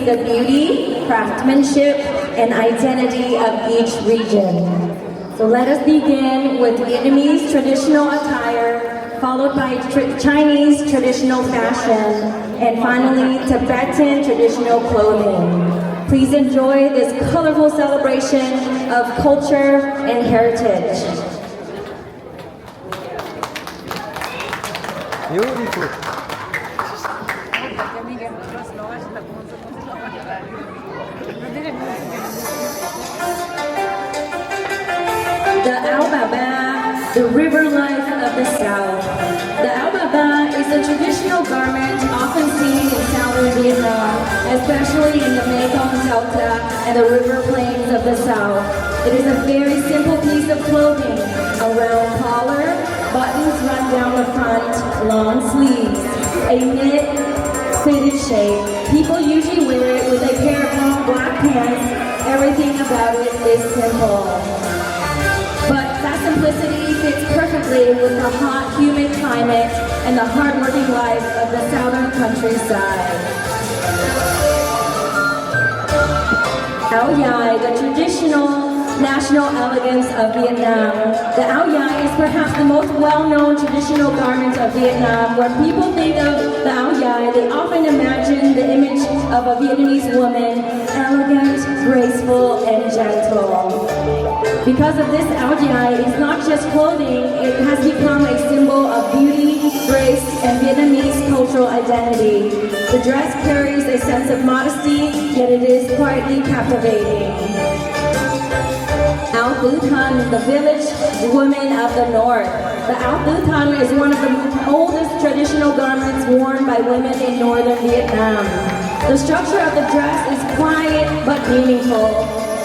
the beauty, craftsmanship, and identity of each region. So let us begin with Vietnamese traditional attire, followed by Chinese traditional fashion, and finally Tibetan traditional clothing. Please enjoy this colorful celebration of culture and heritage. Beautiful. The Ao Ba, the river life of the South. The Ao Ba is a traditional garment often seen in southern Vietnam, especially in the Mekong Delta and the river plains of the South. It is a very simple piece of clothing, a round collar, buttons run down the front, long sleeves, a knit fitted shape. People usually wear it with a pair of long black pants. Everything about it is simple. But that simplicity fits perfectly with the hot, humid climate and the hard-working life of the southern countryside. Ao Dai, the traditional national elegance of Vietnam. The Ao Dai is perhaps the most well-known traditional garment of Vietnam. When people think of the Ao Dai, they often imagine the image of a Vietnamese woman, elegant, graceful, and gentle. Because of this, Ao Dai is not just clothing, it has become a symbol of beauty, grace, and Vietnamese cultural identity. The dress carries a sense of modesty, yet it is quietly captivating. Ao Tứ Thân, the village woman of the north. The Ao Tứ Thân is one of the oldest traditional garments worn by women in northern Vietnam. The structure of the dress is quiet but meaningful.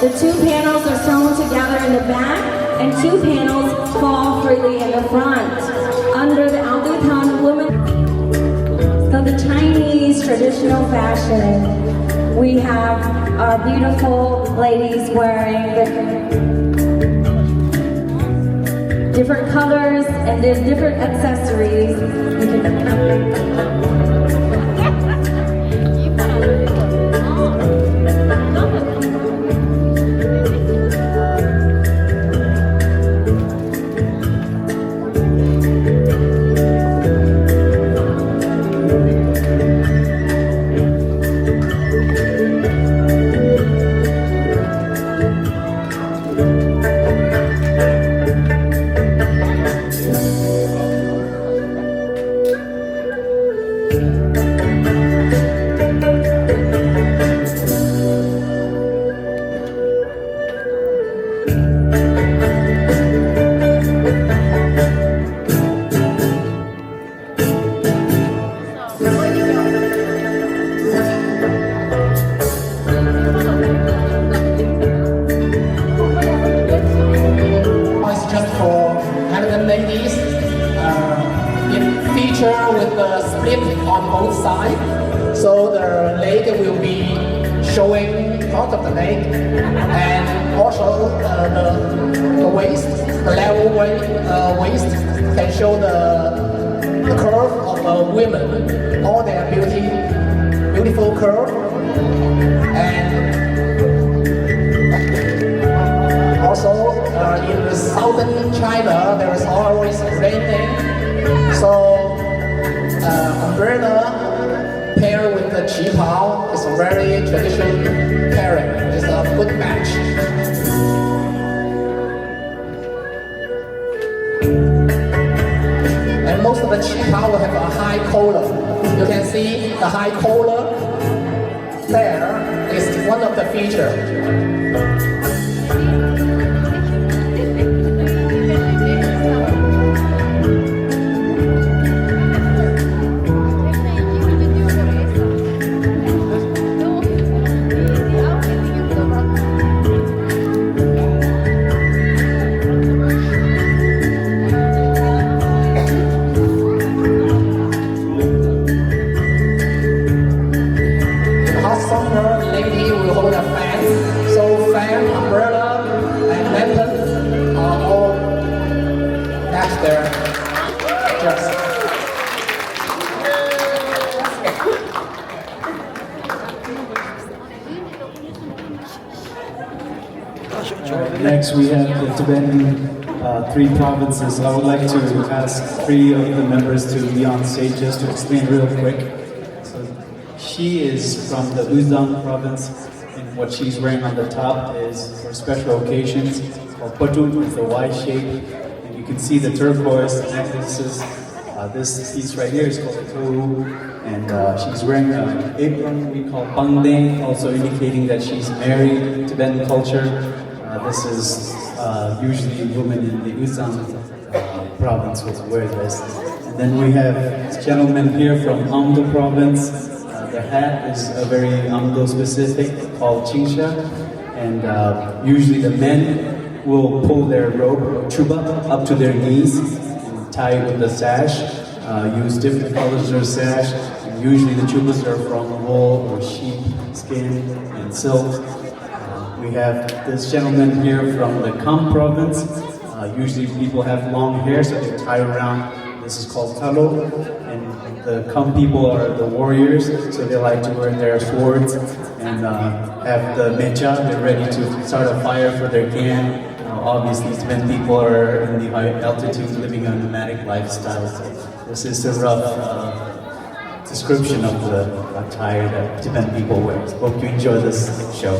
The two panels are sewn together in the back, and two panels fall freely in the front. Under the Ao Tứ Thân woman, so the Chinese traditional fashion, we have our beautiful ladies wearing the different colors and different accessories. Ladies, it feature with the split on both sides, so the leg will be showing part of the leg, and also the waist, the level waist can show the curve of women, all their beautiful curve, and also in the southern China, there is always raining, so umbrella paired with the qipao is a very traditional pairing. It's a good match. And most of the qipao will have a high collar. You can see the high collar there is one of the features. Lady will hold a fan, so fan, umbrella, and Next, we have the Tibetan three provinces. I would like to ask three of the members to be on stage just to explain real quick. So, she is from the Uzang province, and what she's wearing on the top is for special occasions called patut with a Y shape. And you can see the turquoise necklaces. This piece right here is called a tohu, and she's wearing an apron we call bangdeng, also indicating that she's married in Tibetan culture. This is usually women in the Uzang province will wear this. And then we have this gentleman here from Amdo province. The hat is a very Amdo specific called chingsha, and usually the men will pull their robe or chuba up to their knees, tie it with the sash, use different colors of sash. And usually the chubas are from wool or sheep skin and silk. We have this gentleman here from the Kham province. Usually people have long hair, so they tie around. This is called talo. And the Kham people are the warriors, so they like to wear their swords and have the mecha. They're ready to start a fire for their gang. Obviously, Tibetan people are in the high altitude, living a nomadic lifestyle. So this is a rough description of the attire that Tibetan people wear. Hope you enjoy this show.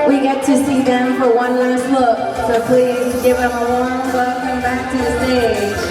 We get to see them for one last look, so please give them a warm welcome back to the stage.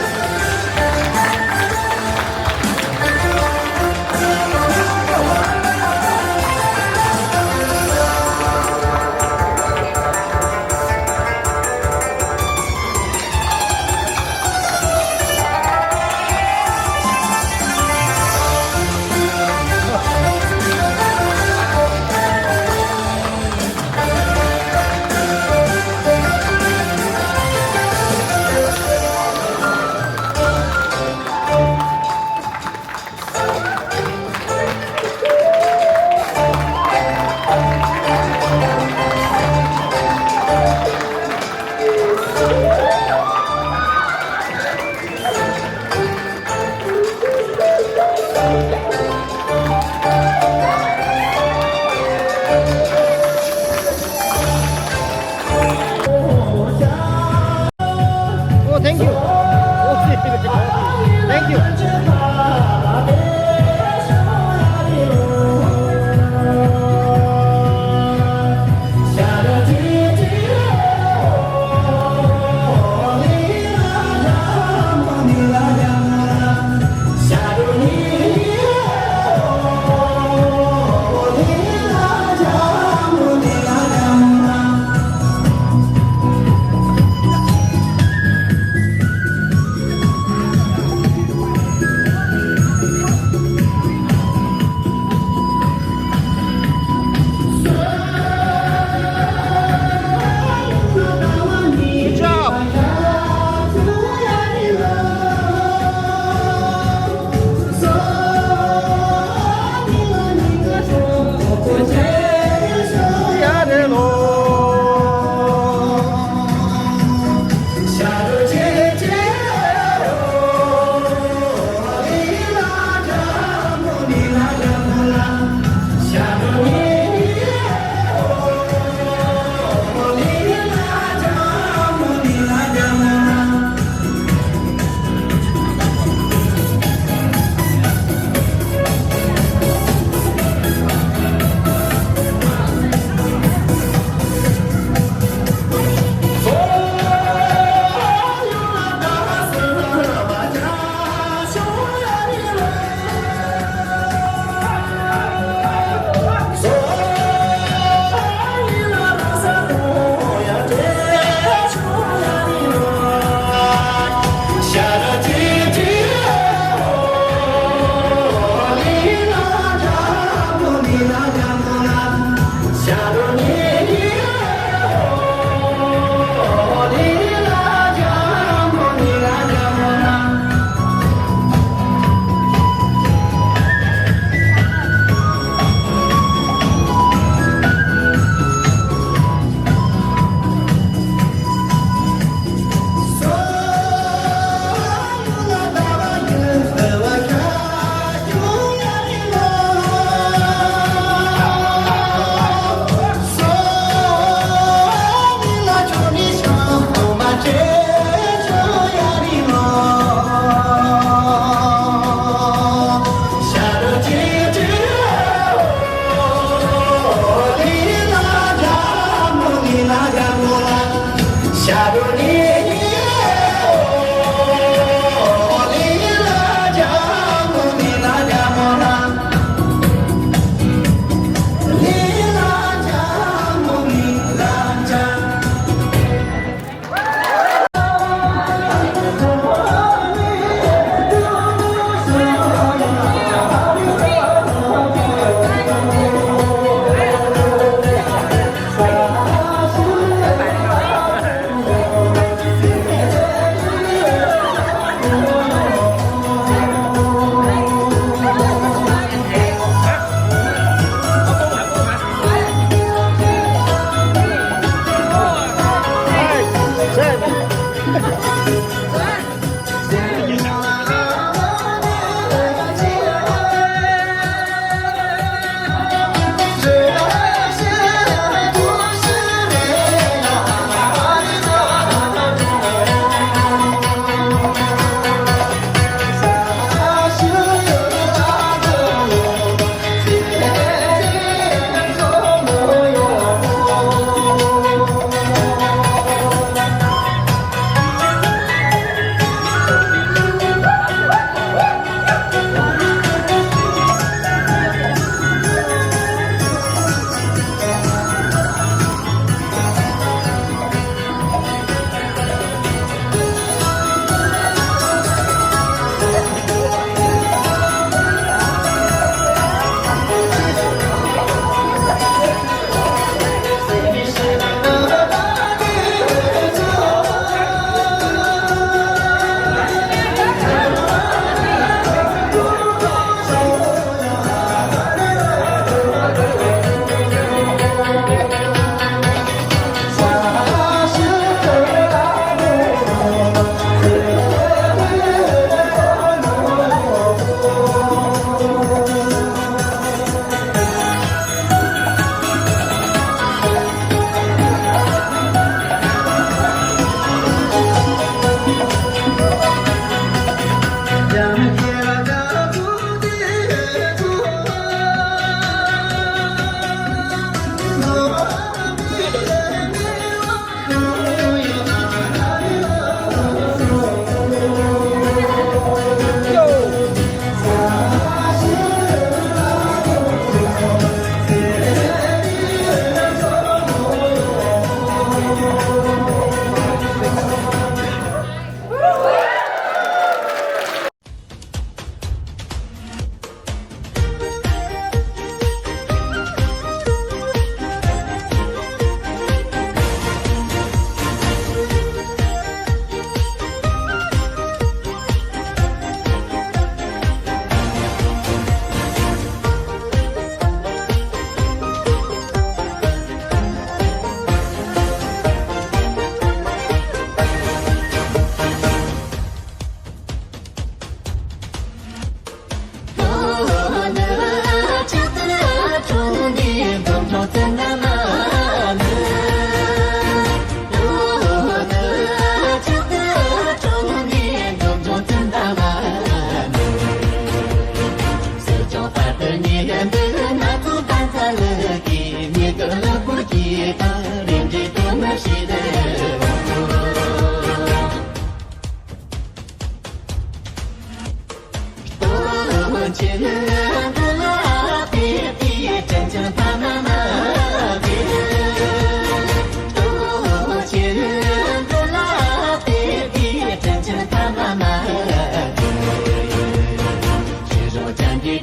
Hãy subscribe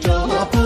cho kênh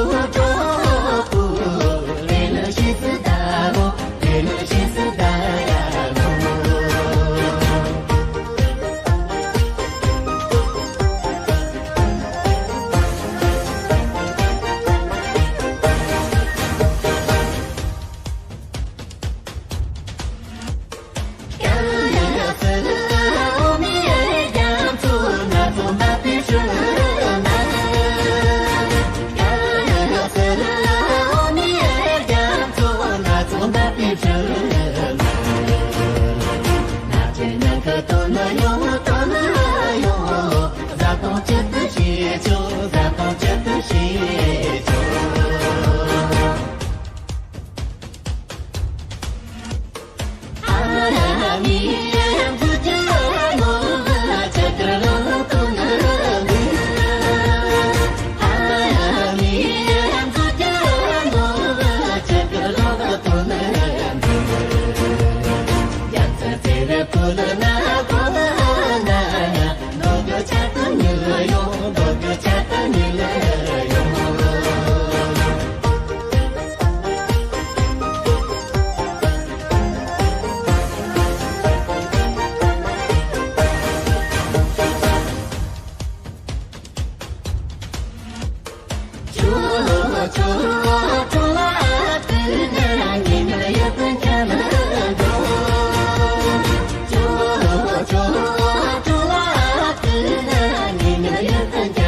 Ghiền Mì Gõ để không bỏ lỡ